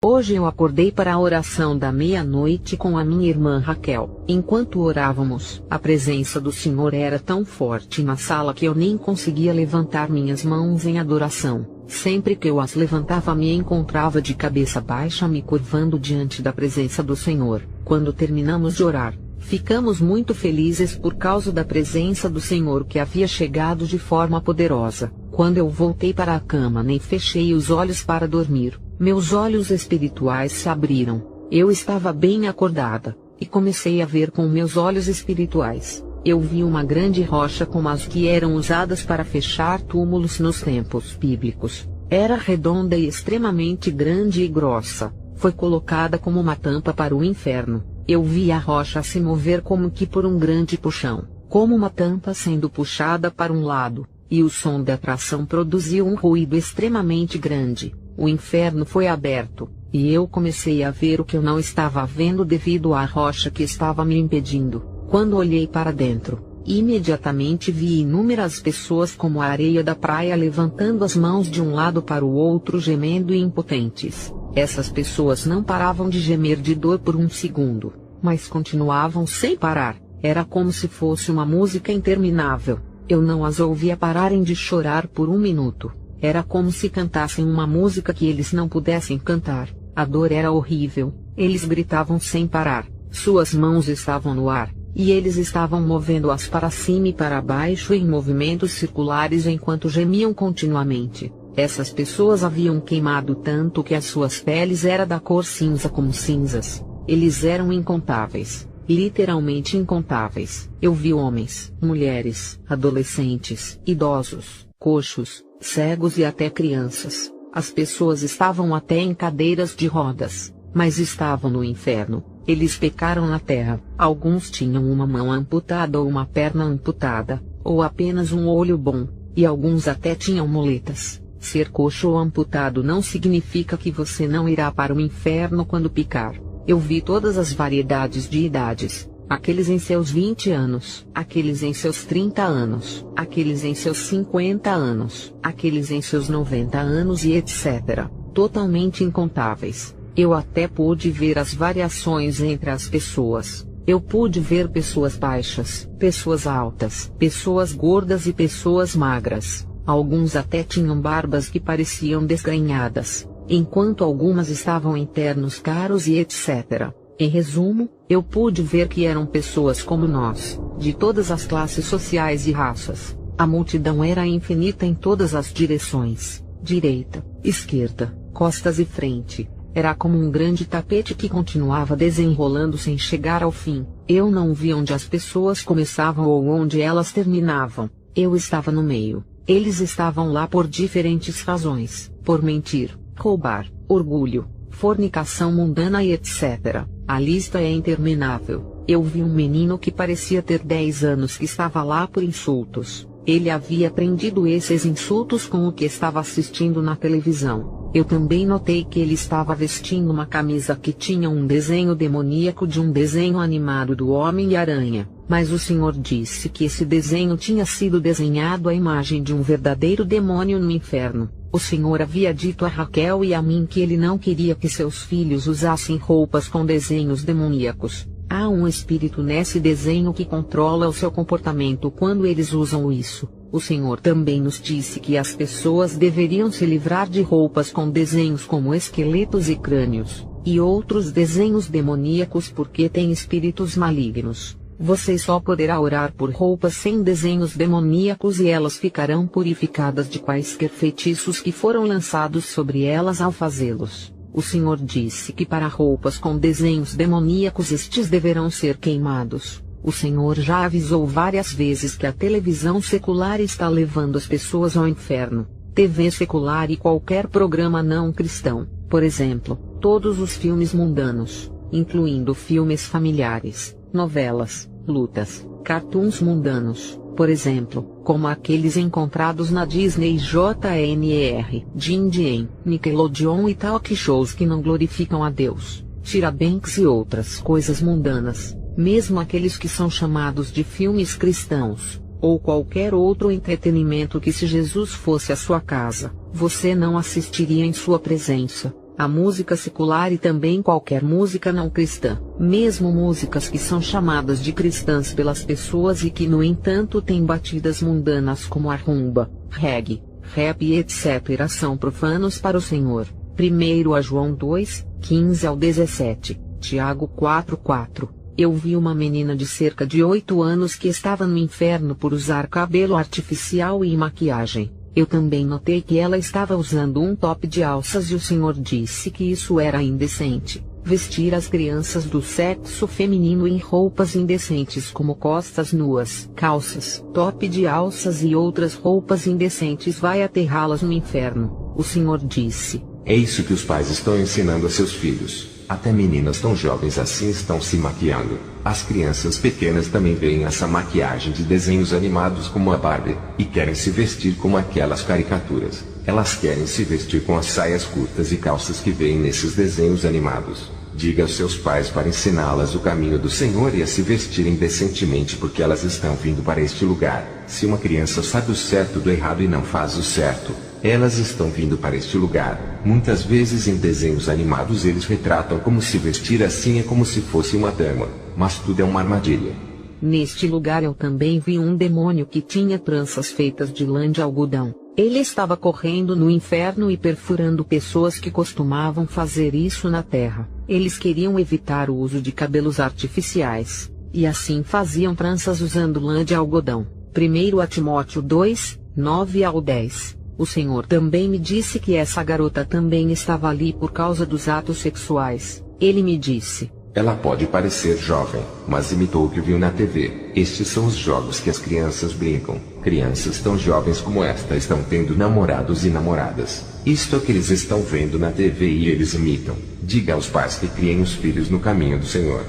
Hoje eu acordei para a oração da meia-noite com a minha irmã Raquel. Enquanto orávamos, a presença do Senhor era tão forte na sala que eu nem conseguia levantar minhas mãos em adoração. Sempre que eu as levantava me encontrava de cabeça baixa me curvando diante da presença do Senhor. Quando terminamos de orar, ficamos muito felizes por causa da presença do Senhor que havia chegado de forma poderosa. Quando eu voltei para a cama nem fechei os olhos para dormir, meus olhos espirituais se abriram. Eu estava bem acordada, e comecei a ver com meus olhos espirituais. Eu vi uma grande rocha como as que eram usadas para fechar túmulos nos tempos bíblicos. Era redonda e extremamente grande e grossa. Foi colocada como uma tampa para o inferno. Eu vi a rocha se mover como que por um grande puxão, como uma tampa sendo puxada para um lado, e o som da tração produziu um ruído extremamente grande. O inferno foi aberto, e eu comecei a ver o que eu não estava vendo devido à rocha que estava me impedindo. Quando olhei para dentro, imediatamente vi inúmeras pessoas como a areia da praia levantando as mãos de um lado para o outro gemendo e impotentes. Essas pessoas não paravam de gemer de dor por um segundo, mas continuavam sem parar. Era como se fosse uma música interminável. Eu não as ouvia pararem de chorar por um minuto. Era como se cantassem uma música que eles não pudessem cantar. A dor era horrível. Eles gritavam sem parar. Suas mãos estavam no ar, e eles estavam movendo-as para cima e para baixo em movimentos circulares enquanto gemiam continuamente. Essas pessoas haviam queimado tanto que as suas peles eram da cor cinza como cinzas. Eles eram incontáveis. Literalmente incontáveis. Eu vi homens, mulheres, adolescentes, idosos, coxos, cegos e até crianças. As pessoas estavam até em cadeiras de rodas, mas estavam no inferno. Eles pecaram na terra. Alguns tinham uma mão amputada ou uma perna amputada, ou apenas um olho bom, e alguns até tinham muletas. Ser coxo ou amputado não significa que você não irá para o inferno quando pecar. Eu vi todas as variedades de idades. Aqueles em seus 20 anos, aqueles em seus 30 anos, aqueles em seus 50 anos, aqueles em seus 90 anos e etc. Totalmente incontáveis. Eu até pude ver as variações entre as pessoas. Eu pude ver pessoas baixas, pessoas altas, pessoas gordas e pessoas magras. Alguns até tinham barbas que pareciam desgrenhadas, enquanto algumas estavam em ternos caros e etc. Em resumo, eu pude ver que eram pessoas como nós, de todas as classes sociais e raças. A multidão era infinita em todas as direções, direita, esquerda, costas e frente. Era como um grande tapete que continuava desenrolando sem chegar ao fim. Eu não vi onde as pessoas começavam ou onde elas terminavam. Eu estava no meio. Eles estavam lá por diferentes razões, por mentir, roubar, orgulho, fornicação mundana e etc. A lista é interminável. Eu vi um menino que parecia ter 10 anos que estava lá por insultos. Ele havia aprendido esses insultos com o que estava assistindo na televisão. Eu também notei que ele estava vestindo uma camisa que tinha um desenho demoníaco de um desenho animado do Homem-Aranha, mas o Senhor disse que esse desenho tinha sido desenhado à imagem de um verdadeiro demônio no inferno. O Senhor havia dito a Raquel e a mim que ele não queria que seus filhos usassem roupas com desenhos demoníacos. Há um espírito nesse desenho que controla o seu comportamento quando eles usam isso. O Senhor também nos disse que as pessoas deveriam se livrar de roupas com desenhos como esqueletos e crânios, e outros desenhos demoníacos porque têm espíritos malignos. Você só poderá orar por roupas sem desenhos demoníacos e elas ficarão purificadas de quaisquer feitiços que foram lançados sobre elas ao fazê-los. O Senhor disse que para roupas com desenhos demoníacos estes deverão ser queimados. O Senhor já avisou várias vezes que a televisão secular está levando as pessoas ao inferno. TV secular e qualquer programa não cristão, por exemplo, todos os filmes mundanos, incluindo filmes familiares, novelas, lutas, cartoons mundanos, por exemplo, como aqueles encontrados na Disney JNR, Jin, Nickelodeon e talk shows que não glorificam a Deus, Tyra Banks e outras coisas mundanas, mesmo aqueles que são chamados de filmes cristãos, ou qualquer outro entretenimento que se Jesus fosse à sua casa, você não assistiria em sua presença. A música secular e também qualquer música não cristã, mesmo músicas que são chamadas de cristãs pelas pessoas e que no entanto têm batidas mundanas como a rumba, reggae, rap e etc. são profanos para o Senhor. 1 a João 2, 15 ao 17, Tiago 4:4. Eu vi uma menina de cerca de 8 anos que estava no inferno por usar cabelo artificial e maquiagem. Eu também notei que ela estava usando um top de alças e o Senhor disse que isso era indecente. Vestir as crianças do sexo feminino em roupas indecentes como costas nuas, calças, top de alças e outras roupas indecentes vai aterrá-las no inferno. O Senhor disse: é isso que os pais estão ensinando a seus filhos. Até meninas tão jovens assim estão se maquiando. As crianças pequenas também veem essa maquiagem de desenhos animados como a Barbie, e querem se vestir como aquelas caricaturas. Elas querem se vestir com as saias curtas e calças que veem nesses desenhos animados. Diga aos seus pais para ensiná-las o caminho do Senhor e a se vestirem decentemente porque elas estão vindo para este lugar. Se uma criança sabe o certo do errado e não faz o certo, elas estão vindo para este lugar. Muitas vezes em desenhos animados eles retratam como se vestir assim é como se fosse uma dama, mas tudo é uma armadilha. Neste lugar eu também vi um demônio que tinha tranças feitas de lã de algodão. Ele estava correndo no inferno e perfurando pessoas que costumavam fazer isso na terra. Eles queriam evitar o uso de cabelos artificiais, e assim faziam tranças usando lã de algodão. 1 Timóteo 2, 9 ao 10. O Senhor também me disse que essa garota também estava ali por causa dos atos sexuais. Ele me disse: ela pode parecer jovem, mas imitou o que viu na TV. Estes são os jogos que as crianças brincam. Crianças tão jovens como esta estão tendo namorados e namoradas. Isto é o que eles estão vendo na TV e eles imitam. Diga aos pais que criem os filhos no caminho do Senhor.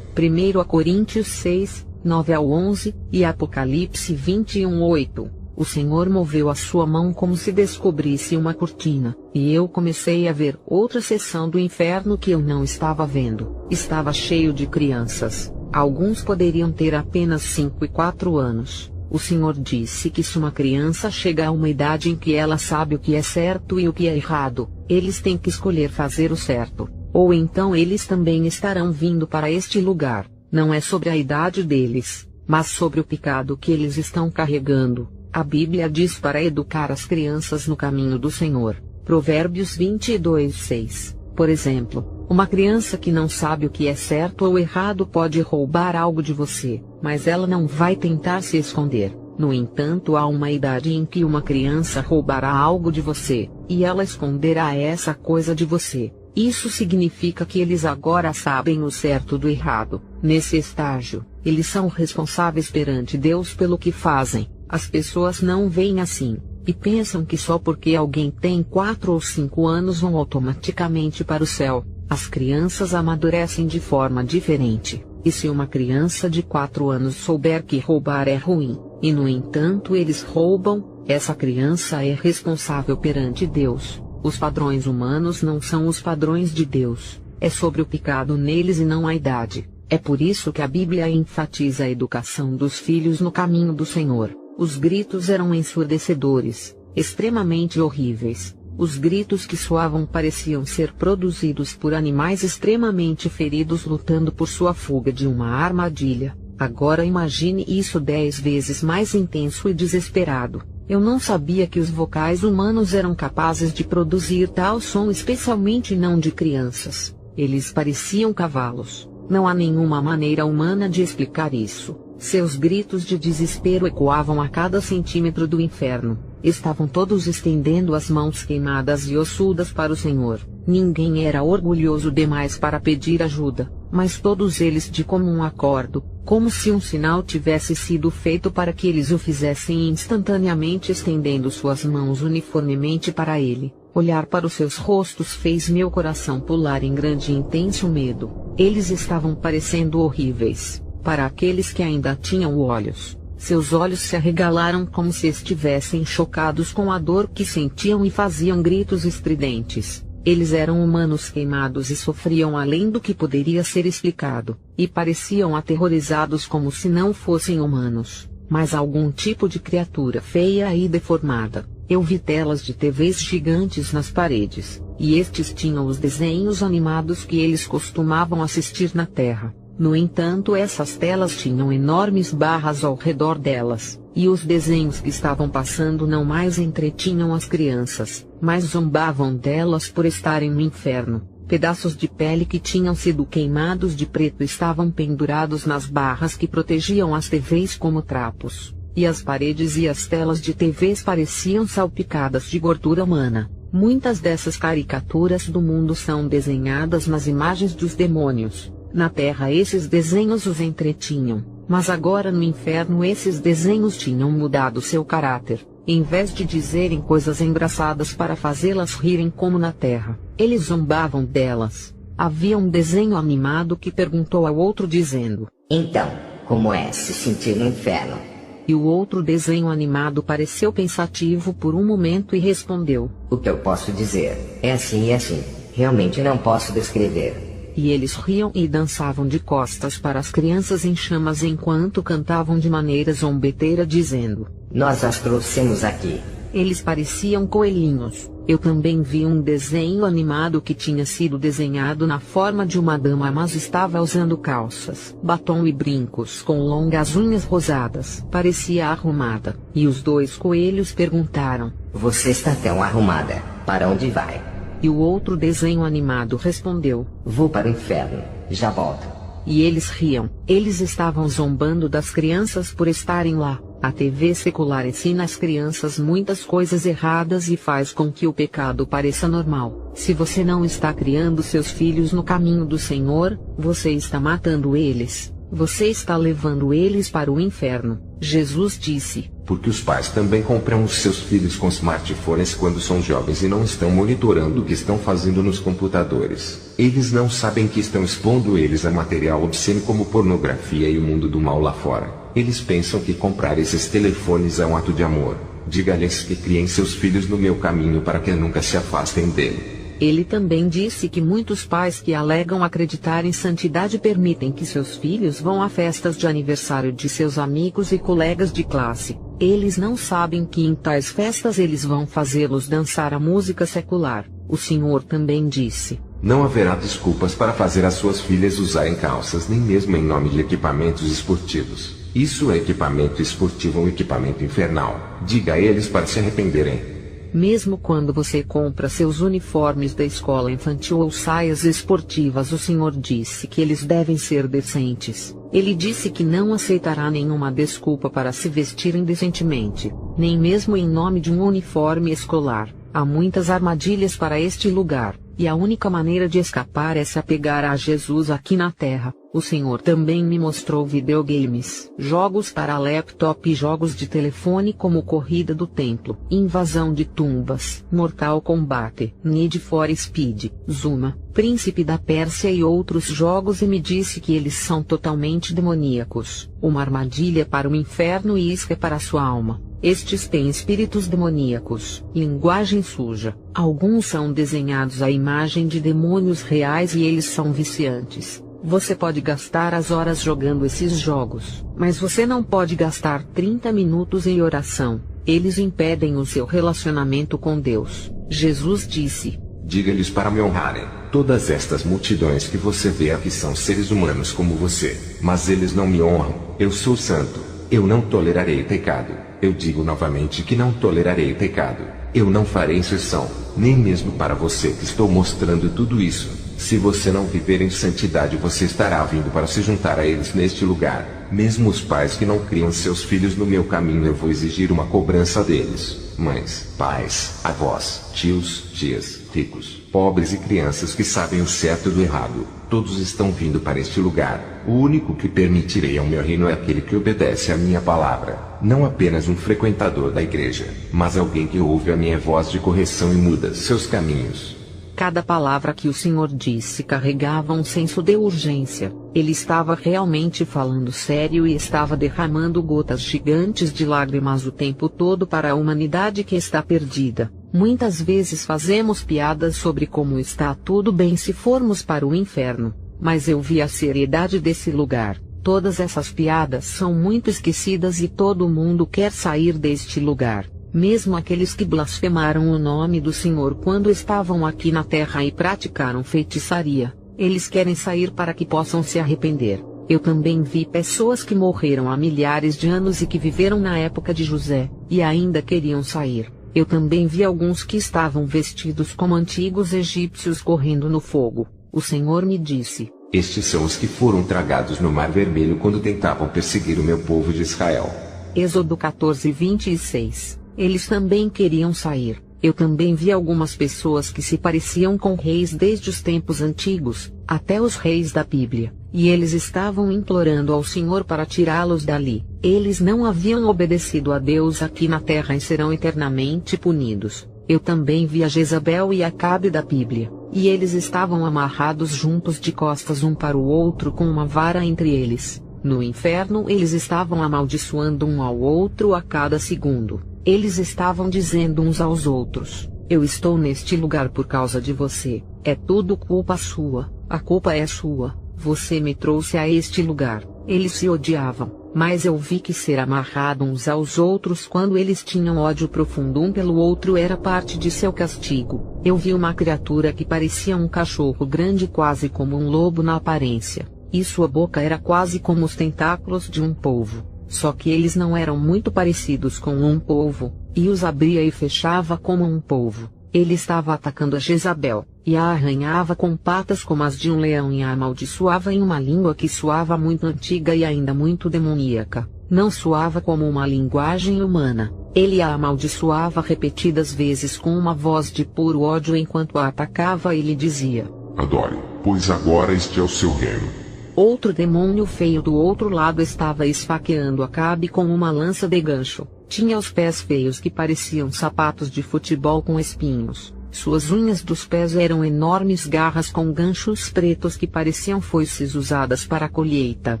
1 Coríntios 6, 9 ao 11, e Apocalipse 21, 8. O Senhor moveu a sua mão como se descobrisse uma cortina, e eu comecei a ver outra seção do inferno que eu não estava vendo. Estava cheio de crianças. Alguns poderiam ter apenas 5 e 4 anos. O Senhor disse que se uma criança chega a uma idade em que ela sabe o que é certo e o que é errado, eles têm que escolher fazer o certo. Ou então eles também estarão vindo para este lugar. Não é sobre a idade deles, mas sobre o pecado que eles estão carregando. A Bíblia diz para educar as crianças no caminho do Senhor. Provérbios 22, 6. Por exemplo, uma criança que não sabe o que é certo ou errado pode roubar algo de você, mas ela não vai tentar se esconder. No entanto, há uma idade em que uma criança roubará algo de você, e ela esconderá essa coisa de você. Isso significa que eles agora sabem o certo do errado. Nesse estágio, eles são responsáveis perante Deus pelo que fazem. As pessoas não veem assim, e pensam que só porque alguém tem 4 ou 5 anos vão automaticamente para o céu. As crianças amadurecem de forma diferente, e se uma criança de 4 anos souber que roubar é ruim, e no entanto eles roubam, essa criança é responsável perante Deus. Os padrões humanos não são os padrões de Deus, é sobre o pecado neles e não a idade. É por isso que a Bíblia enfatiza a educação dos filhos no caminho do Senhor. Os gritos eram ensurdecedores, extremamente horríveis. Os gritos que soavam pareciam ser produzidos por animais extremamente feridos lutando por sua fuga de uma armadilha. Agora imagine isso 10 vezes mais intenso e desesperado. Eu não sabia que os vocais humanos eram capazes de produzir tal som, especialmente não de crianças. Eles pareciam cavalos. Não há nenhuma maneira humana de explicar isso. Seus gritos de desespero ecoavam a cada centímetro do inferno. Estavam todos estendendo as mãos queimadas e ossudas para o Senhor. Ninguém era orgulhoso demais para pedir ajuda, mas todos eles de comum acordo, como se um sinal tivesse sido feito para que eles o fizessem instantaneamente, estendendo suas mãos uniformemente para ele. Olhar para os seus rostos fez meu coração pular em grande e intenso medo. Eles estavam parecendo horríveis. Para aqueles que ainda tinham olhos, seus olhos se arregalaram como se estivessem chocados com a dor que sentiam e faziam gritos estridentes. Eles eram humanos queimados e sofriam além do que poderia ser explicado, e pareciam aterrorizados como se não fossem humanos, mas algum tipo de criatura feia e deformada. eu vi telas de TVs gigantes nas paredes, e estes tinham os desenhos animados que eles costumavam assistir na Terra. No entanto, essas telas tinham enormes barras ao redor delas, e os desenhos que estavam passando não mais entretinham as crianças, mas zombavam delas por estarem no inferno. Pedaços de pele que tinham sido queimados de preto estavam pendurados nas barras que protegiam as TVs como trapos, e as paredes e as telas de TVs pareciam salpicadas de gordura humana. Muitas dessas caricaturas do mundo são desenhadas nas imagens dos demônios. Na Terra esses desenhos os entretinham, mas agora no inferno esses desenhos tinham mudado seu caráter. Em vez de dizerem coisas engraçadas para fazê-las rirem como na Terra, eles zombavam delas. Havia um desenho animado que perguntou ao outro dizendo: Então, como é se sentir no inferno? E o outro desenho animado pareceu pensativo por um momento e respondeu: O que eu posso dizer é assim e assim. Realmente não posso descrever. E eles riam e dançavam de costas para as crianças em chamas enquanto cantavam de maneira zombeteira dizendo: Nós as trouxemos aqui. Eles pareciam coelhinhos. Eu também vi um desenho animado que tinha sido desenhado na forma de uma dama, mas estava usando calças, batom e brincos com longas unhas rosadas. Parecia arrumada. E os dois coelhos perguntaram: Você está tão arrumada. Para onde vai? E o outro desenho animado respondeu: Vou para o inferno. Já volto. E eles riam. Eles estavam zombando das crianças por estarem lá. A TV secular ensina às crianças muitas coisas erradas e faz com que o pecado pareça normal. Se você não está criando seus filhos no caminho do Senhor, você está matando eles. Você está levando eles para o inferno. Jesus disse: Porque os pais também compram os seus filhos com smartphones quando são jovens e não estão monitorando o que estão fazendo nos computadores. Eles não sabem que estão expondo eles a material obsceno como pornografia e o mundo do mal lá fora. Eles pensam que comprar esses telefones é um ato de amor. Diga-lhes que criem seus filhos no meu caminho para que nunca se afastem dele. Ele também disse que muitos pais que alegam acreditar em santidade permitem que seus filhos vão a festas de aniversário de seus amigos e colegas de classe. Eles não sabem que em tais festas eles vão fazê-los dançar a música secular. O Senhor também disse: Não haverá desculpas para fazer as suas filhas usarem calças, nem mesmo em nome de equipamentos esportivos. Isso é equipamento esportivo ou equipamento infernal. Diga a eles para se arrependerem. Mesmo quando você compra seus uniformes da escola infantil ou saias esportivas, o Senhor disse que eles devem ser decentes. Ele disse que não aceitará nenhuma desculpa para se vestirem decentemente, nem mesmo em nome de um uniforme escolar. Há muitas armadilhas para este lugar, e a única maneira de escapar é se apegar a Jesus aqui na Terra. O Senhor também me mostrou videogames, jogos para laptop e jogos de telefone como Corrida do Templo, Invasão de Tumbas, Mortal Kombat, Need for Speed, Zuma, Príncipe da Pérsia e outros jogos, e me disse que eles são totalmente demoníacos, uma armadilha para o inferno e isca para a sua alma. Estes têm espíritos demoníacos, linguagem suja. Alguns são desenhados à imagem de demônios reais e eles são viciantes. Você pode gastar as horas jogando esses jogos, mas você não pode gastar 30 minutos em oração. Eles impedem o seu relacionamento com Deus. Jesus disse: Diga-lhes para me honrarem. Todas estas multidões que você vê aqui são seres humanos como você, mas eles não me honram. Eu sou santo. Eu não tolerarei pecado. Eu digo novamente que não tolerarei pecado. Eu não farei exceção, nem mesmo para você que estou mostrando tudo isso. Se você não viver em santidade, você estará vindo para se juntar a eles neste lugar. Mesmo os pais que não criam seus filhos no meu caminho, eu vou exigir uma cobrança deles. Mães, pais, avós, tios, tias, ricos, pobres e crianças que sabem o certo do errado, todos estão vindo para este lugar. O único que permitirei ao meu reino é aquele que obedece à minha palavra. Não apenas um frequentador da igreja, mas alguém que ouve a minha voz de correção e muda seus caminhos. Cada palavra que o Senhor disse carregava um senso de urgência. Ele estava realmente falando sério e estava derramando gotas gigantes de lágrimas o tempo todo para a humanidade que está perdida. Muitas vezes fazemos piadas sobre como está tudo bem se formos para o inferno, mas eu vi a seriedade desse lugar. Todas essas piadas são muito esquecidas e todo mundo quer sair deste lugar. mesmo aqueles que blasfemaram o nome do Senhor quando estavam aqui na terra e praticaram feitiçaria, eles querem sair para que possam se arrepender. Eu também vi pessoas que morreram há milhares de anos e que viveram na época de José, e ainda queriam sair. Eu também vi alguns que estavam vestidos como antigos egípcios correndo no fogo. O Senhor me disse: estes são os que foram tragados no Mar Vermelho quando tentavam perseguir o meu povo de Israel. Êxodo 14:26. Eles também queriam sair. Eu também vi algumas pessoas que se pareciam com reis desde os tempos antigos, até os reis da Bíblia, e eles estavam implorando ao Senhor para tirá-los dali. Eles não haviam obedecido a Deus aqui na terra e serão eternamente punidos. Eu também vi a Jezabel e Acabe da Bíblia, e eles estavam amarrados juntos de costas um para o outro com uma vara entre eles. No inferno eles estavam amaldiçoando um ao outro a cada segundo. Eles estavam dizendo uns aos outros: eu estou neste lugar por causa de você, é tudo culpa sua, a culpa é sua, você me trouxe a este lugar. Eles se odiavam, mas eu vi que ser amarrado uns aos outros quando eles tinham ódio profundo um pelo outro era parte de seu castigo. Eu vi uma criatura que parecia um cachorro grande, quase como um lobo na aparência, e sua boca era quase como os tentáculos de um polvo. Só que eles não eram muito parecidos com um polvo, e os abria e fechava como um polvo. Ele estava atacando a Jezabel, e a arranhava com patas como as de um leão e a amaldiçoava em uma língua que soava muito antiga e ainda muito demoníaca. Não soava como uma linguagem humana. Ele a amaldiçoava repetidas vezes com uma voz de puro ódio enquanto a atacava e lhe dizia: adore, pois agora este é o seu reino. Outro demônio feio do outro lado estava esfaqueando Acabe com uma lança de gancho. Tinha os pés feios que pareciam sapatos de futebol com espinhos. Suas unhas dos pés eram enormes garras com ganchos pretos que pareciam foices usadas para a colheita.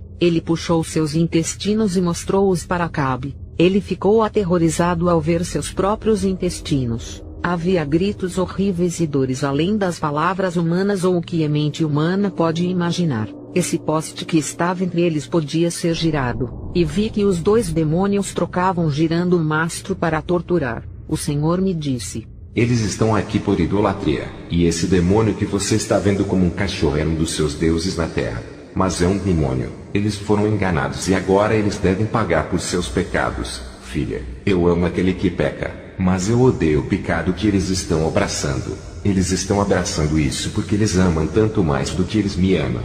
Ele puxou seus intestinos e mostrou-os para Acabe. Ele ficou aterrorizado ao ver seus próprios intestinos. Havia gritos horríveis e dores além das palavras humanas ou o que a mente humana pode imaginar. Esse poste que estava entre eles podia ser girado, e vi que os dois demônios trocavam girando o mastro para torturar. O Senhor me disse: eles estão aqui por idolatria, e esse demônio que você está vendo como um cachorro é um dos seus deuses na terra. Mas é um demônio. Eles foram enganados e agora eles devem pagar por seus pecados. Filha, eu amo aquele que peca, mas eu odeio o pecado que eles estão abraçando. Eles estão abraçando isso porque eles amam tanto mais do que eles me amam.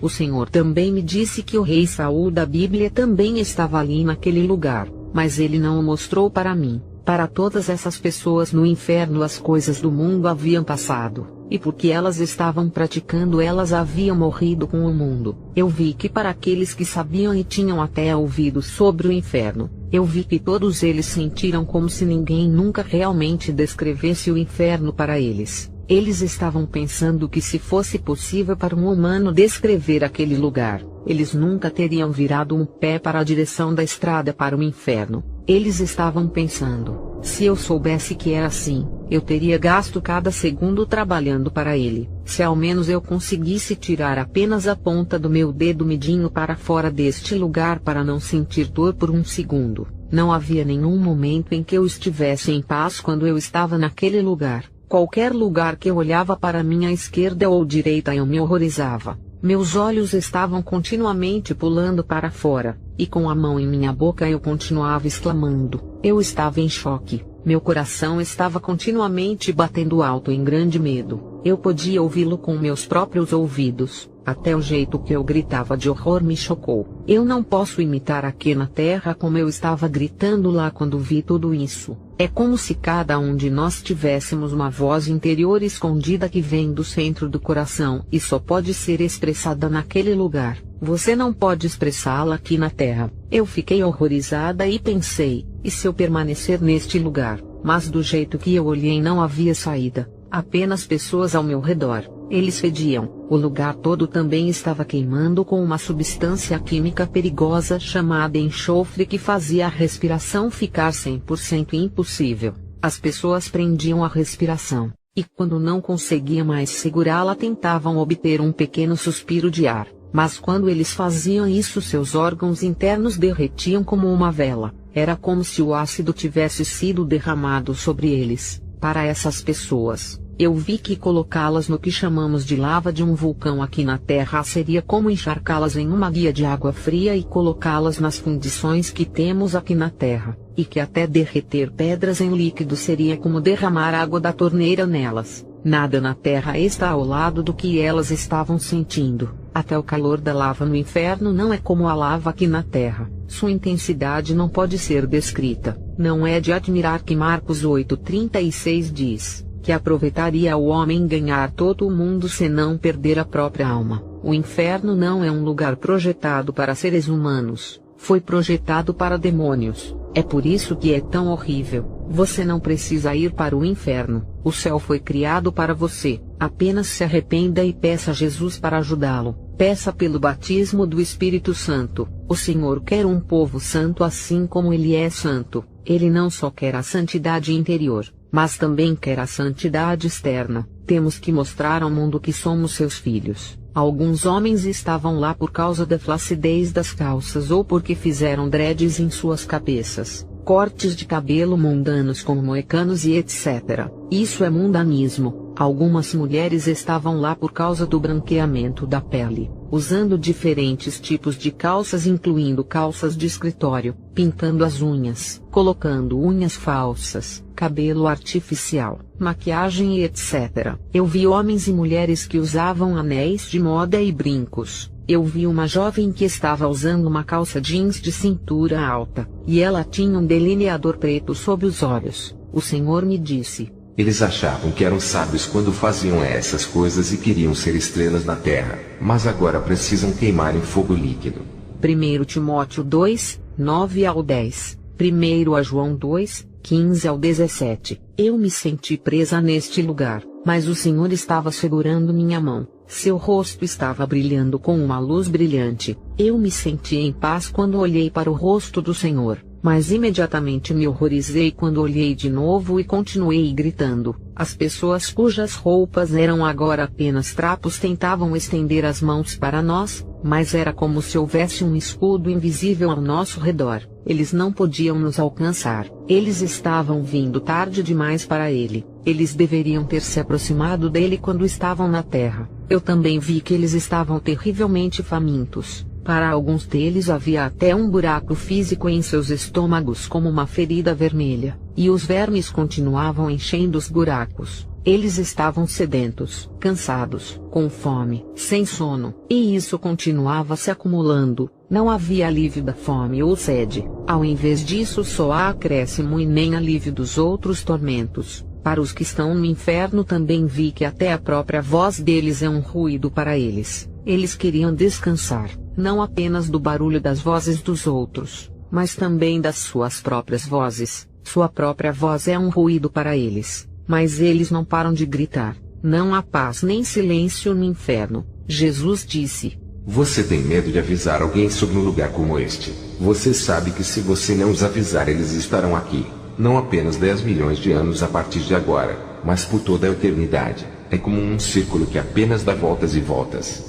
O Senhor também me disse que o rei Saul da Bíblia também estava ali naquele lugar, mas ele não o mostrou para mim. Para todas essas pessoas no inferno as coisas do mundo haviam passado, e porque elas estavam praticando elas haviam morrido com o mundo. Eu vi que para aqueles que sabiam e tinham até ouvido sobre o inferno, eu vi que todos eles sentiram como se ninguém nunca realmente descrevesse o inferno para eles. Eles estavam pensando que se fosse possível para um humano descrever aquele lugar, eles nunca teriam virado um pé para a direção da estrada para o inferno. Eles estavam pensando: se eu soubesse que era assim, eu teria gasto cada segundo trabalhando para ele. Se ao menos eu conseguisse tirar apenas a ponta do meu dedo midinho para fora deste lugar para não sentir dor por um segundo. Não havia nenhum momento em que eu estivesse em paz quando eu estava naquele lugar. Qualquer lugar que eu olhava para minha esquerda ou direita eu me horrorizava. Meus olhos estavam continuamente pulando para fora, e com a mão em minha boca eu continuava exclamando. Eu estava em choque. Meu coração estava continuamente batendo alto em grande medo. Eu podia ouvi-lo com meus próprios ouvidos. Até o jeito que eu gritava de horror me chocou. Eu não posso imitar aqui na terra como eu estava gritando lá quando vi tudo isso. É como se cada um de nós tivéssemos uma voz interior escondida que vem do centro do coração e só pode ser expressada naquele lugar. Você não pode expressá-la aqui na terra. Eu fiquei horrorizada e pensei: e se eu permanecer neste lugar? Mas do jeito que eu olhei não havia saída. Apenas pessoas ao meu redor. Eles fediam. O lugar todo também estava queimando com uma substância química perigosa chamada enxofre que fazia a respiração ficar 100% impossível. As pessoas prendiam a respiração, e quando não conseguiam mais segurá-la tentavam obter um pequeno suspiro de ar. Mas quando eles faziam isso, seus órgãos internos derretiam como uma vela. Era como se o ácido tivesse sido derramado sobre eles. Para essas pessoas, eu vi que colocá-las no que chamamos de lava de um vulcão aqui na Terra seria como encharcá-las em uma guia de água fria e colocá-las nas condições que temos aqui na Terra, e que até derreter pedras em líquido seria como derramar água da torneira nelas. Nada na Terra está ao lado do que elas estavam sentindo. Até o calor da lava no inferno não é como a lava aqui na Terra. Sua intensidade não pode ser descrita. Não é de admirar que Marcos 8,36 diz que aproveitaria o homem ganhar todo o mundo se não perder a própria alma. O inferno não é um lugar projetado para seres humanos. Foi projetado para demônios. É por isso que é tão horrível. Você não precisa ir para o inferno. O céu foi criado para você. Apenas se arrependa e peça a Jesus para ajudá-lo. Peça pelo batismo do Espírito Santo. O Senhor quer um povo santo assim como Ele é santo. Ele não só quer a santidade interior, mas também quer a santidade externa. Temos que mostrar ao mundo que somos seus filhos. Alguns homens estavam lá por causa da flacidez das calças ou porque fizeram dreads em suas cabeças, cortes de cabelo mundanos como moicanos e etc. Isso é mundanismo. Algumas mulheres estavam lá por causa do branqueamento da pele, usando diferentes tipos de calças incluindo calças de escritório, pintando as unhas, colocando unhas falsas, cabelo artificial, maquiagem e etc. Eu vi homens e mulheres que usavam anéis de moda e brincos. Eu vi uma jovem que estava usando uma calça jeans de cintura alta, e ela tinha um delineador preto sob os olhos. O Senhor me disse: eles achavam que eram sábios quando faziam essas coisas e queriam ser estrelas na terra, mas agora precisam queimar em fogo líquido. 1 Timóteo 2, 9 ao 10. 1 João 2, 15 ao 17. Eu me senti presa neste lugar, mas o Senhor estava segurando minha mão. Seu rosto estava brilhando com uma luz brilhante. Eu me senti em paz quando olhei para o rosto do Senhor, mas imediatamente me horrorizei quando olhei de novo e continuei gritando. As pessoas cujas roupas eram agora apenas trapos tentavam estender as mãos para nós, mas era como se houvesse um escudo invisível ao nosso redor. Eles não podiam nos alcançar. Eles estavam vindo tarde demais para ele. Eles deveriam ter se aproximado dele quando estavam na terra. Eu também vi que eles estavam terrivelmente famintos. Para alguns deles havia até um buraco físico em seus estômagos como uma ferida vermelha, e os vermes continuavam enchendo os buracos. Eles estavam sedentos, cansados, com fome, sem sono, e isso continuava se acumulando. Não havia alívio da fome ou sede. Ao invés disso, só há acréscimo e nem alívio dos outros tormentos. Para os que estão no inferno também vi que até a própria voz deles é um ruído para eles. Eles queriam descansar, não apenas do barulho das vozes dos outros, mas também das suas próprias vozes. Sua própria voz é um ruído para eles, mas eles não param de gritar. Não há paz nem silêncio no inferno. Jesus disse: você tem medo de avisar alguém sobre um lugar como este? Você sabe que se você não os avisar, eles estarão aqui, não apenas 10 milhões de anos a partir de agora, mas por toda a eternidade. É como um círculo que apenas dá voltas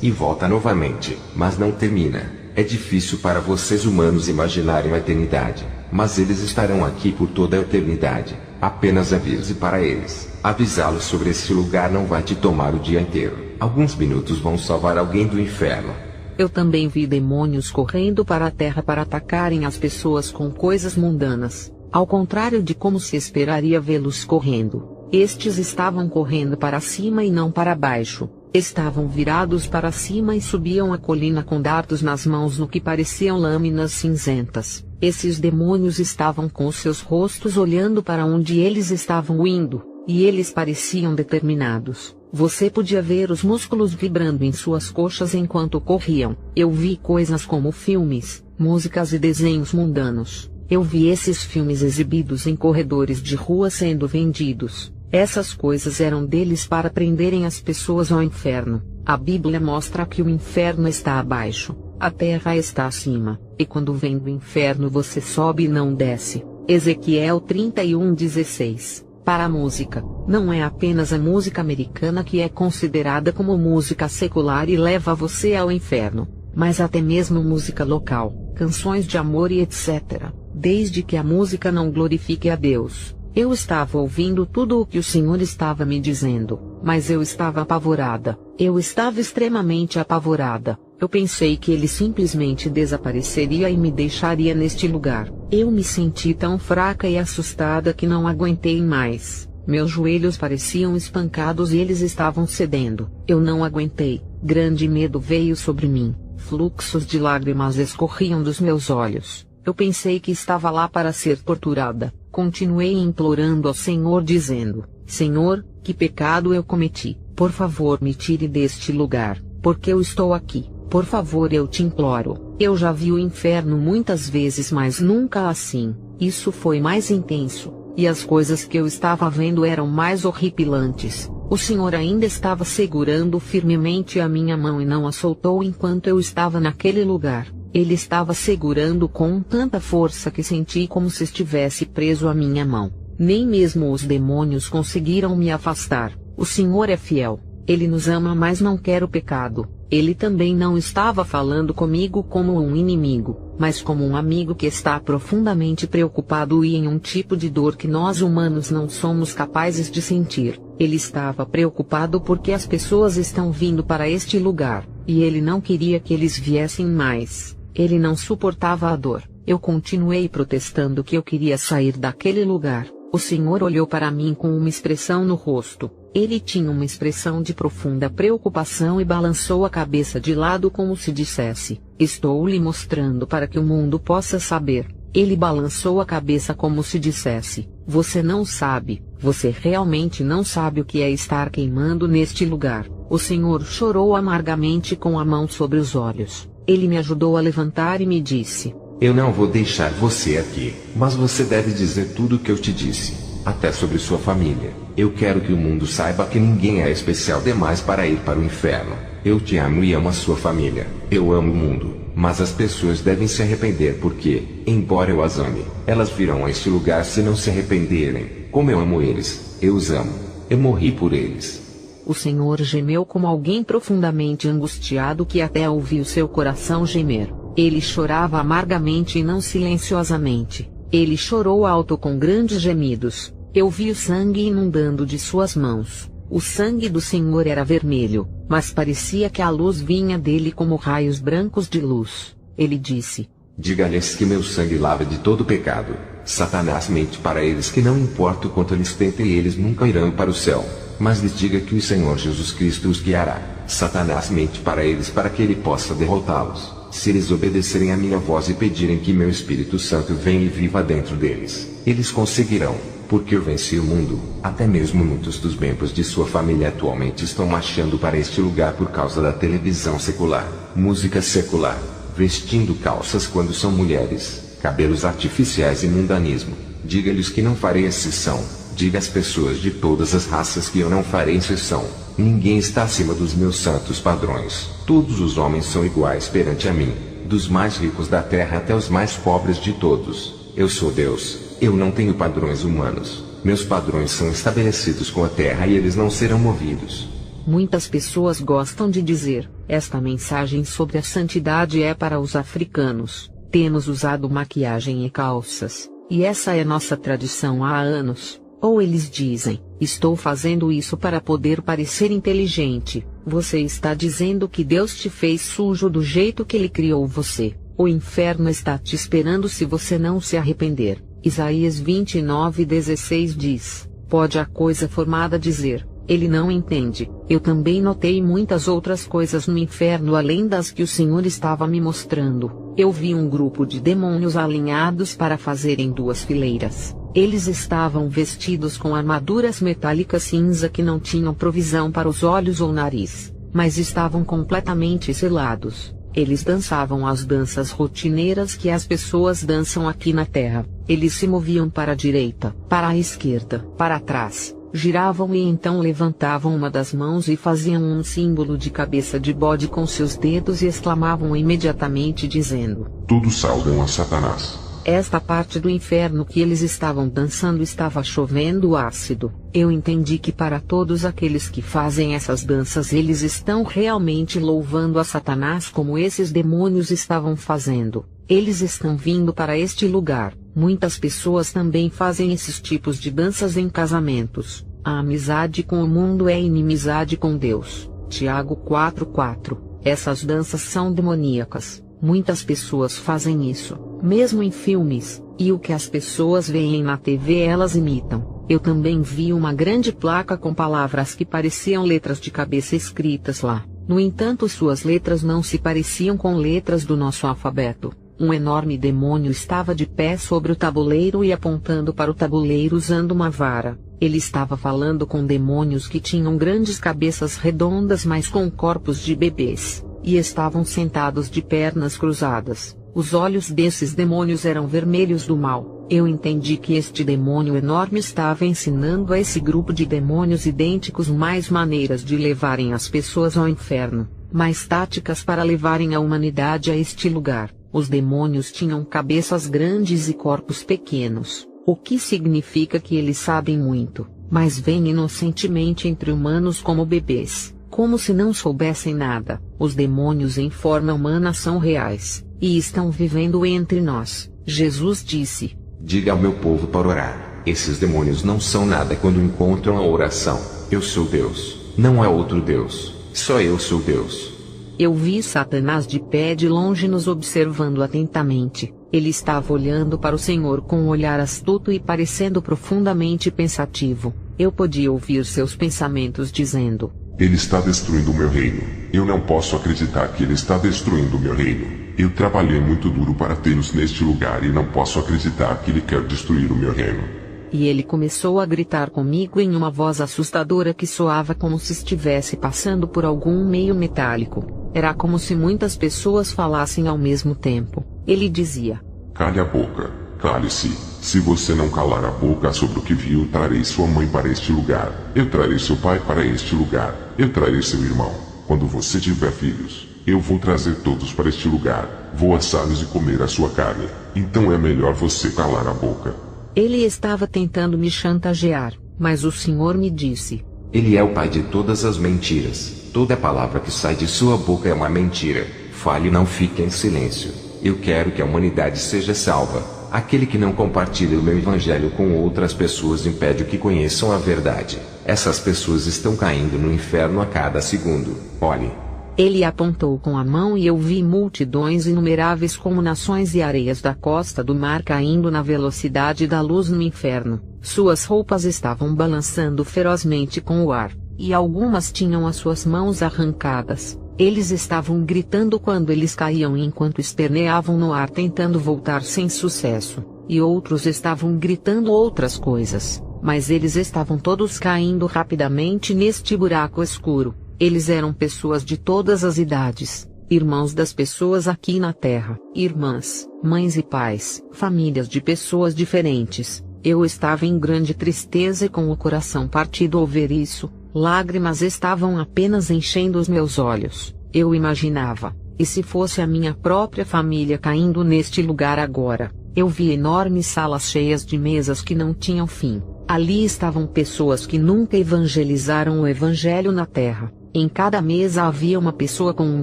e volta novamente, mas não termina. É difícil para vocês humanos imaginarem a eternidade, mas eles estarão aqui por toda a eternidade. Apenas avise para eles. Avisá-los sobre esse lugar não vai te tomar o dia inteiro. Alguns minutos vão salvar alguém do inferno. Eu também vi demônios correndo para a terra para atacarem as pessoas com coisas mundanas. Ao contrário de como se esperaria vê-los correndo, estes estavam correndo para cima e não para baixo. Estavam virados para cima e subiam a colina com dardos nas mãos no que pareciam lâminas cinzentas. Esses demônios estavam com seus rostos olhando para onde eles estavam indo, e eles pareciam determinados. Você podia ver os músculos vibrando em suas coxas enquanto corriam. Eu vi coisas como filmes, músicas e desenhos mundanos. Eu vi esses filmes exibidos em corredores de rua sendo vendidos. Essas coisas eram deles para prenderem as pessoas ao inferno. A Bíblia mostra que o inferno está abaixo, a terra está acima, e quando vem do inferno você sobe e não desce. Ezequiel 31:16. Para a música, não é apenas a música americana que é considerada como música secular e leva você ao inferno. mas até mesmo música local, canções de amor e etc. Desde que a música não glorifique a Deus. Eu estava ouvindo tudo o que o Senhor estava me dizendo, mas eu estava apavorada. Eu estava extremamente apavorada. Eu pensei que ele simplesmente desapareceria e me deixaria neste lugar. Eu me senti tão fraca e assustada que não aguentei mais. Meus joelhos pareciam espancados e eles estavam cedendo. Eu não aguentei. Grande medo veio sobre mim. Fluxos de lágrimas escorriam dos meus olhos. Eu pensei que estava lá para ser torturada. Continuei implorando ao Senhor dizendo: Senhor, que pecado eu cometi? Por favor me tire deste lugar, porque eu estou aqui. Por favor, eu te imploro. Eu já vi o inferno muitas vezes, mas nunca assim. Isso foi mais intenso, e as coisas que eu estava vendo eram mais horripilantes. O Senhor ainda estava segurando firmemente a minha mão e não a soltou enquanto eu estava naquele lugar. Ele estava segurando com tanta força que senti como se estivesse preso à minha mão. Nem mesmo os demônios conseguiram me afastar. O Senhor é fiel. Ele nos ama, mas não quer o pecado. Ele também não estava falando comigo como um inimigo, mas como um amigo que está profundamente preocupado e em um tipo de dor que nós humanos não somos capazes de sentir. Ele estava preocupado porque as pessoas estão vindo para este lugar, e ele não queria que eles viessem mais. Ele não suportava a dor. Eu continuei protestando que eu queria sair daquele lugar. O Senhor olhou para mim com uma expressão no rosto. Ele tinha uma expressão de profunda preocupação e balançou a cabeça de lado como se dissesse: estou lhe mostrando para que o mundo possa saber. Ele balançou a cabeça como se dissesse: você não sabe, você realmente não sabe o que é estar queimando neste lugar. O Senhor chorou amargamente com a mão sobre os olhos. Ele me ajudou a levantar e me disse: eu não vou deixar você aqui, mas você deve dizer tudo o que eu te disse, até sobre sua família. Eu quero que o mundo saiba que ninguém é especial demais para ir para o inferno. Eu te amo e amo a sua família. Eu amo o mundo, mas as pessoas devem se arrepender porque, embora eu as ame, elas virão a este lugar se não se arrependerem. Como eu amo eles, eu os amo. Eu morri por eles. O Senhor gemeu como alguém profundamente angustiado que até ouviu seu coração gemer. Ele chorava amargamente e não silenciosamente. Ele chorou alto com grandes gemidos. Eu vi o sangue inundando de suas mãos. O sangue do Senhor era vermelho, mas parecia que a luz vinha dele como raios brancos de luz. Ele disse: diga-lhes que meu sangue lava de todo pecado. Satanás mente para eles que não importa o quanto eles tentem, eles nunca irão para o céu. Mas lhes diga que o Senhor Jesus Cristo os guiará. Satanás mente para eles para que ele possa derrotá-los. Se eles obedecerem à minha voz e pedirem que meu Espírito Santo venha e viva dentro deles, eles conseguirão, porque eu venci o mundo. Até mesmo muitos dos membros de sua família atualmente estão marchando para este lugar por causa da televisão secular, música secular, vestindo calças quando são mulheres, cabelos artificiais e mundanismo. Diga-lhes que não farei exceção. Diga às pessoas de todas as raças que eu não farei exceção. Ninguém está acima dos meus santos padrões. Todos os homens são iguais perante a mim, dos mais ricos da terra até os mais pobres de todos. Eu sou Deus. Eu não tenho padrões humanos. Meus padrões são estabelecidos com a terra e eles não serão movidos. Muitas pessoas gostam de dizer: esta mensagem sobre a santidade é para os africanos. Temos usado maquiagem e calças, e essa é nossa tradição há anos. Ou eles dizem: estou fazendo isso para poder parecer inteligente. Você está dizendo que Deus te fez sujo do jeito que Ele criou você. O inferno está te esperando se você não se arrepender. Isaías 29:16 diz: pode a coisa formada dizer: ele não entende. Eu também notei muitas outras coisas no inferno além das que o Senhor estava me mostrando. Eu vi um grupo de demônios alinhados para fazerem duas fileiras. Eles estavam vestidos com armaduras metálicas cinza que não tinham provisão para os olhos ou nariz, mas estavam completamente selados. Eles dançavam as danças rotineiras que as pessoas dançam aqui na Terra. Eles se moviam para a direita, para a esquerda, para trás, giravam e então levantavam uma das mãos e faziam um símbolo de cabeça de bode com seus dedos e exclamavam imediatamente dizendo: todos saudam a Satanás. Esta parte do inferno que eles estavam dançando estava chovendo ácido. Eu entendi que para todos aqueles que fazem essas danças eles estão realmente louvando a Satanás como esses demônios estavam fazendo. Eles estão vindo para este lugar. Muitas pessoas também fazem esses tipos de danças em casamentos. A amizade com o mundo é inimizade com Deus. Tiago 4:4. Essas danças são demoníacas. Muitas pessoas fazem isso, mesmo em filmes, e o que as pessoas veem na TV elas imitam. Eu também vi uma grande placa com palavras que pareciam letras de cabeça escritas lá. No entanto, suas letras não se pareciam com letras do nosso alfabeto. Um enorme demônio estava de pé sobre o tabuleiro e apontando para o tabuleiro usando uma vara. Ele estava falando com demônios que tinham grandes cabeças redondas mas com corpos de bebês, e estavam sentados de pernas cruzadas. Os olhos desses demônios eram vermelhos do mal. Eu entendi que este demônio enorme estava ensinando a esse grupo de demônios idênticos mais maneiras de levarem as pessoas ao inferno, mais táticas para levarem a humanidade a este lugar. Os demônios tinham cabeças grandes e corpos pequenos, o que significa que eles sabem muito, mas vêm inocentemente entre humanos como bebês, como se não soubessem nada. Os demônios em forma humana são reais, e estão vivendo entre nós. Jesus disse: Diga ao meu povo para orar. Esses demônios não são nada quando encontram a oração. Eu sou Deus, não há outro Deus, só eu sou Deus. Eu vi Satanás de pé de longe nos observando atentamente. Ele estava olhando para o Senhor com um olhar astuto e parecendo profundamente pensativo. Eu podia ouvir seus pensamentos dizendo: Ele está destruindo o meu reino. Eu não posso acreditar que ele está destruindo o meu reino. Eu trabalhei muito duro para tê-los neste lugar e não posso acreditar que ele quer destruir o meu reino. E ele começou a gritar comigo em uma voz assustadora que soava como se estivesse passando por algum meio metálico. Era como se muitas pessoas falassem ao mesmo tempo. Ele dizia: Cale a boca, cale-se. Se você não calar a boca sobre o que viu, trarei sua mãe para este lugar. Eu trarei seu pai para este lugar. Eu trarei seu irmão. Quando você tiver filhos, eu vou trazer todos para este lugar. Vou assá-los e comer a sua carne. Então é melhor você calar a boca. Ele estava tentando me chantagear, mas o Senhor me disse: Ele é o pai de todas as mentiras. Toda palavra que sai de sua boca é uma mentira. Fale e não fique em silêncio. Eu quero que a humanidade seja salva. Aquele que não compartilha o meu evangelho com outras pessoas impede que conheçam a verdade. Essas pessoas estão caindo no inferno a cada segundo. Olhe. Ele apontou com a mão e eu vi multidões inumeráveis como nações e areias da costa do mar caindo na velocidade da luz no inferno. Suas roupas estavam balançando ferozmente com o ar, e algumas tinham as suas mãos arrancadas. Eles estavam gritando quando eles caíam enquanto esperneavam no ar tentando voltar sem sucesso, e outros estavam gritando outras coisas, mas eles estavam todos caindo rapidamente neste buraco escuro. Eles eram pessoas de todas as idades, irmãos das pessoas aqui na Terra, irmãs, mães e pais, famílias de pessoas diferentes. Eu estava em grande tristeza e com o coração partido ao ver isso. Lágrimas estavam apenas enchendo os meus olhos. Eu imaginava, e se fosse a minha própria família caindo neste lugar agora? Eu vi enormes salas cheias de mesas que não tinham fim. Ali estavam pessoas que nunca evangelizaram o evangelho na Terra. Em cada mesa havia uma pessoa com um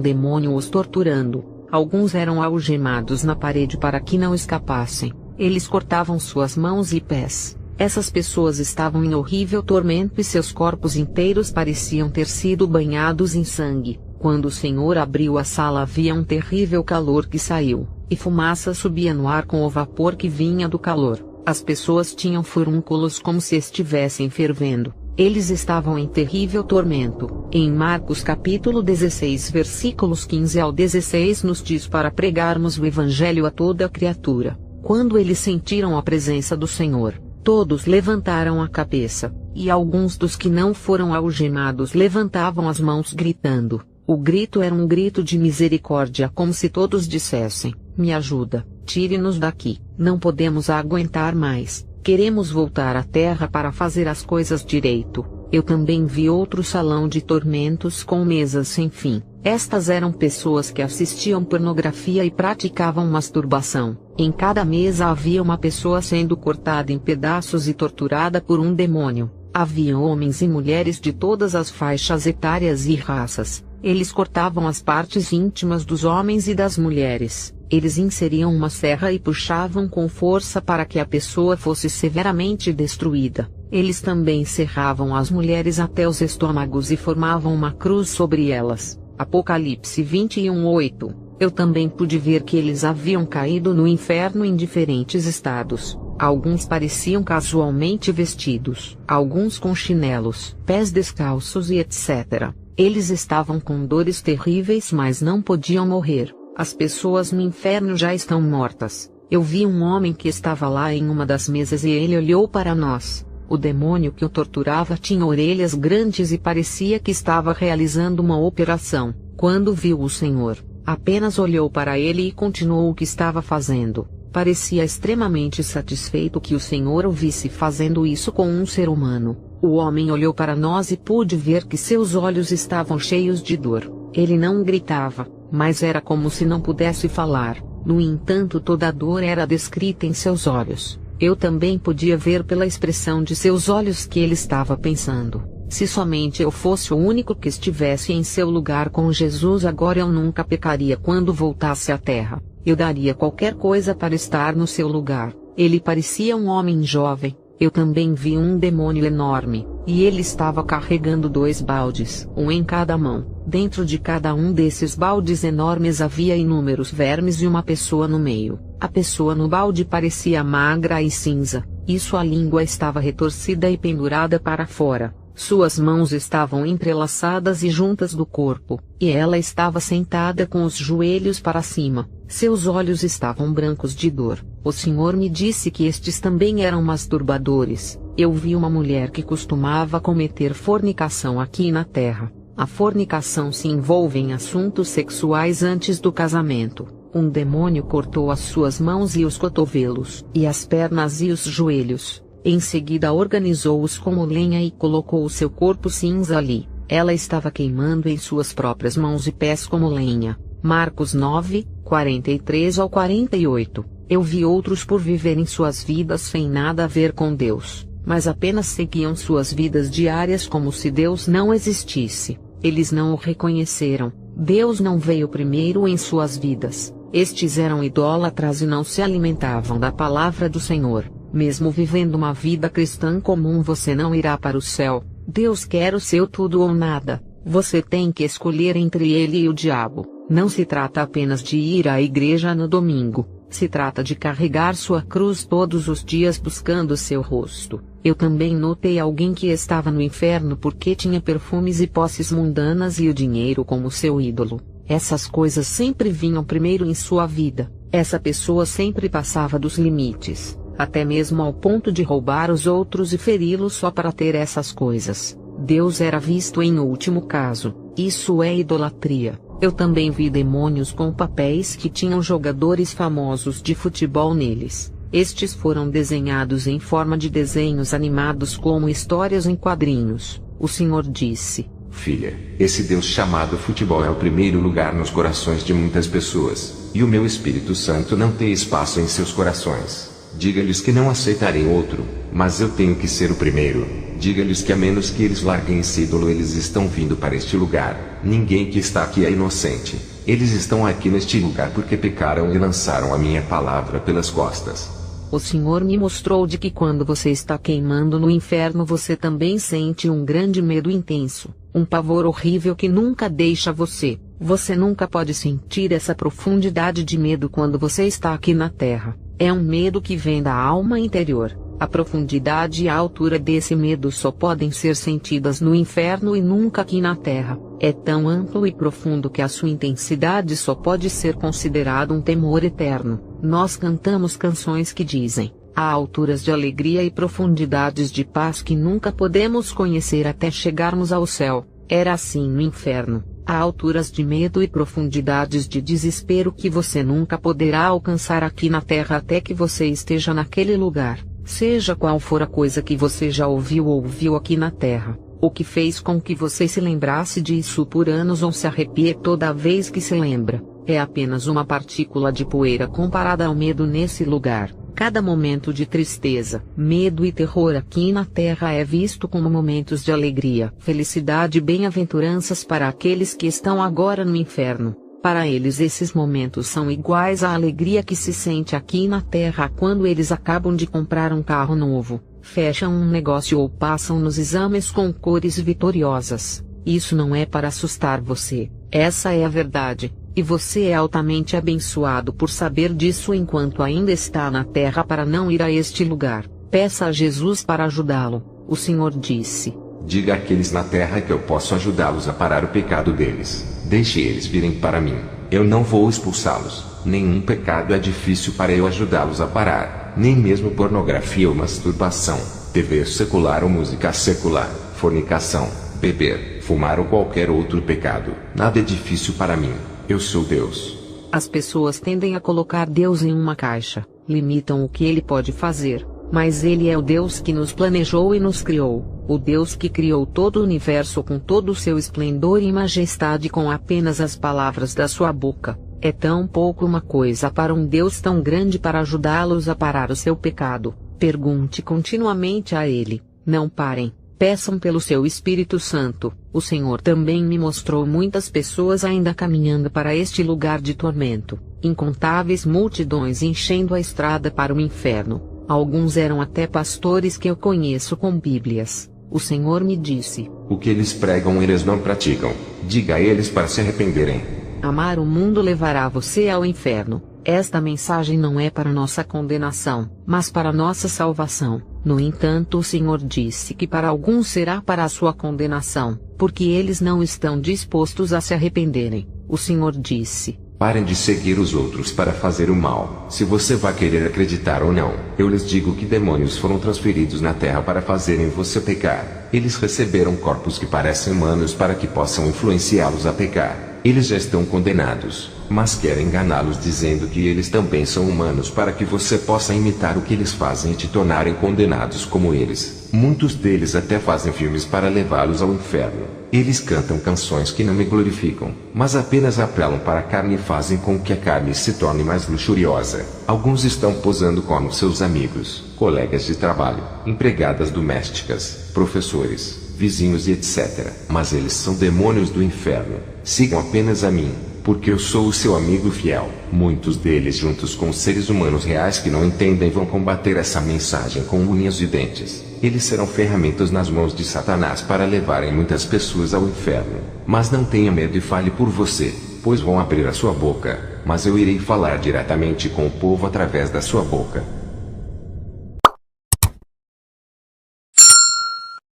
demônio os torturando. Alguns eram algemados na parede para que não escapassem. Eles cortavam suas mãos e pés. Essas pessoas estavam em horrível tormento e seus corpos inteiros pareciam ter sido banhados em sangue. Quando o Senhor abriu a sala havia um terrível calor que saiu, e fumaça subia no ar com o vapor que vinha do calor. As pessoas tinham furúnculos como se estivessem fervendo. Eles estavam em terrível tormento. Em Marcos capítulo 16 versículos 15 ao 16 nos diz para pregarmos o evangelho a toda criatura. Quando eles sentiram a presença do Senhor, todos levantaram a cabeça, e alguns dos que não foram algemados levantavam as mãos gritando. O grito era um grito de misericórdia, como se todos dissessem: me ajuda, tire-nos daqui, não podemos aguentar mais. Queremos voltar à terra para fazer as coisas direito. Eu também vi outro salão de tormentos com mesas sem fim. Estas eram pessoas que assistiam pornografia e praticavam masturbação. Em cada mesa havia uma pessoa sendo cortada em pedaços e torturada por um demônio. Havia homens e mulheres de todas as faixas etárias e raças. Eles cortavam as partes íntimas dos homens e das mulheres. Eles inseriam uma serra e puxavam com força para que a pessoa fosse severamente destruída. Eles também serravam as mulheres até os estômagos e formavam uma cruz sobre elas. Apocalipse 21:8. Eu também pude ver que eles haviam caído no inferno em diferentes estados. Alguns pareciam casualmente vestidos, alguns com chinelos, pés descalços e etc. Eles estavam com dores terríveis, mas não podiam morrer. As pessoas no inferno já estão mortas. Eu vi um homem que estava lá em uma das mesas e ele olhou para nós. O demônio que o torturava tinha orelhas grandes e parecia que estava realizando uma operação. Quando viu o Senhor, apenas olhou para ele e continuou o que estava fazendo. Parecia extremamente satisfeito que o Senhor o visse fazendo isso com um ser humano. O homem olhou para nós e pude ver que seus olhos estavam cheios de dor. Ele não gritava, mas era como se não pudesse falar. No entanto, toda a dor era descrita em seus olhos. Eu também podia ver pela expressão de seus olhos que ele estava pensando: se somente eu fosse o único que estivesse em seu lugar com Jesus agora, eu nunca pecaria quando voltasse à terra. Eu daria qualquer coisa para estar no seu lugar. Ele parecia um homem jovem. Eu também vi um demônio enorme, e ele estava carregando 2 baldes, um em cada mão. Dentro de cada um desses baldes enormes havia inúmeros vermes e uma pessoa no meio. A pessoa no balde parecia magra e cinza, e sua língua estava retorcida e pendurada para fora. Suas mãos estavam entrelaçadas e juntas do corpo, e ela estava sentada com os joelhos para cima. Seus olhos estavam brancos de dor. O Senhor me disse que estes também eram masturbadores. Eu vi uma mulher que costumava cometer fornicação aqui na terra. A fornicação se envolve em assuntos sexuais antes do casamento. Um demônio cortou as suas mãos e os cotovelos, e as pernas e os joelhos. Em seguida organizou-os como lenha e colocou o seu corpo cinza ali. Ela estava queimando em suas próprias mãos e pés como lenha. Marcos 9, 43-48. Eu vi outros por viverem suas vidas sem nada a ver com Deus, mas apenas seguiam suas vidas diárias como se Deus não existisse. Eles não o reconheceram. Deus não veio primeiro em suas vidas. Estes eram idólatras e não se alimentavam da palavra do Senhor. Mesmo vivendo uma vida cristã comum, você não irá para o céu. Deus quer o seu tudo ou nada. Você tem que escolher entre ele e o diabo. Não se trata apenas de ir à igreja no domingo. Se trata de carregar sua cruz todos os dias buscando seu rosto. Eu também notei alguém que estava no inferno porque tinha perfumes e posses mundanas e o dinheiro como seu ídolo. Essas coisas sempre vinham primeiro em sua vida. Essa pessoa sempre passava dos limites, até mesmo ao ponto de roubar os outros e feri-los só para ter essas coisas. Deus era visto em último caso. Isso é idolatria. Eu também vi demônios com papéis que tinham jogadores famosos de futebol neles. Estes foram desenhados em forma de desenhos animados como histórias em quadrinhos. O Senhor disse: Filha, esse Deus chamado futebol é o primeiro lugar nos corações de muitas pessoas, e o meu Espírito Santo não tem espaço em seus corações. Diga-lhes que não aceitarem outro, mas eu tenho que ser o primeiro. Diga-lhes que a menos que eles larguem esse ídolo, eles estão vindo para este lugar. Ninguém que está aqui é inocente. Eles estão aqui neste lugar porque pecaram e lançaram a minha palavra pelas costas. O Senhor me mostrou de que quando você está queimando no inferno, você também sente um grande medo intenso, um pavor horrível que nunca deixa você. Você nunca pode sentir essa profundidade de medo quando você está aqui na terra. É um medo que vem da alma interior. A profundidade e a altura desse medo só podem ser sentidas no inferno e nunca aqui na terra. É tão amplo e profundo que a sua intensidade só pode ser considerado um temor eterno. Nós cantamos canções que dizem: há alturas de alegria e profundidades de paz que nunca podemos conhecer até chegarmos ao céu. Era assim no inferno. Há alturas de medo e profundidades de desespero que você nunca poderá alcançar aqui na terra até que você esteja naquele lugar. Seja qual for a coisa que você já ouviu ou viu aqui na terra, O que fez com que você se lembrasse disso por anos ou se arrepie toda vez que se lembra, é apenas uma partícula de poeira comparada ao medo nesse lugar. Cada momento de tristeza, medo e terror aqui na Terra é visto como momentos de alegria, felicidade e bem-aventuranças para aqueles que estão agora no inferno. Para eles esses momentos são iguais à alegria que se sente aqui na Terra quando eles acabam de comprar um carro novo, fecham um negócio ou passam nos exames com cores vitoriosas. Isso não é para assustar você, essa é a verdade. E você é altamente abençoado por saber disso enquanto ainda está na terra para não ir a este lugar. Peça a Jesus para ajudá-lo. O Senhor disse: Diga àqueles na terra que eu posso ajudá-los a parar o pecado deles. Deixe eles virem para mim. Eu não vou expulsá-los. Nenhum pecado é difícil para eu ajudá-los a parar. Nem mesmo pornografia ou masturbação, TV secular ou música secular, fornicação, beber, fumar ou qualquer outro pecado. Nada é difícil para mim. Eu sou Deus. As pessoas tendem a colocar Deus em uma caixa, limitam o que ele pode fazer, mas ele é o Deus que nos planejou e nos criou, o Deus que criou todo o universo com todo o seu esplendor e majestade com apenas as palavras da sua boca. É tão pouco uma coisa para um Deus tão grande para ajudá-los a parar o seu pecado. Pergunte continuamente a ele, não parem. Peçam pelo seu Espírito Santo. O Senhor também me mostrou muitas pessoas ainda caminhando para este lugar de tormento, incontáveis multidões enchendo a estrada para o inferno. Alguns eram até pastores que eu conheço com Bíblias. O Senhor me disse: O que eles pregam eles não praticam. Diga a eles para se arrependerem. Amar o mundo levará você ao inferno. Esta mensagem não é para nossa condenação, mas para nossa salvação. No entanto, o Senhor disse que para alguns será para a sua condenação, porque eles não estão dispostos a se arrependerem. O Senhor disse: Parem de seguir os outros para fazer o mal. Se você vai querer acreditar ou não, eu lhes digo que demônios foram transferidos na terra para fazerem você pecar. Eles receberam corpos que parecem humanos para que possam influenciá-los a pecar. Eles já estão condenados, mas querem enganá-los dizendo que eles também são humanos para que você possa imitar o que eles fazem e te tornarem condenados como eles. Muitos deles até fazem filmes para levá-los ao inferno. Eles cantam canções que não me glorificam, mas apenas apelam para a carne e fazem com que a carne se torne mais luxuriosa. Alguns estão posando como seus amigos, colegas de trabalho, empregadas domésticas, professores, vizinhos e etc. Mas eles são demônios do inferno. Sigam apenas a mim, porque eu sou o seu amigo fiel. Muitos deles, juntos com seres humanos reais que não entendem, vão combater essa mensagem com unhas e dentes. Eles serão ferramentas nas mãos de Satanás para levarem muitas pessoas ao inferno. Mas não tenha medo e fale por você, pois vão abrir a sua boca, mas eu irei falar diretamente com o povo através da sua boca.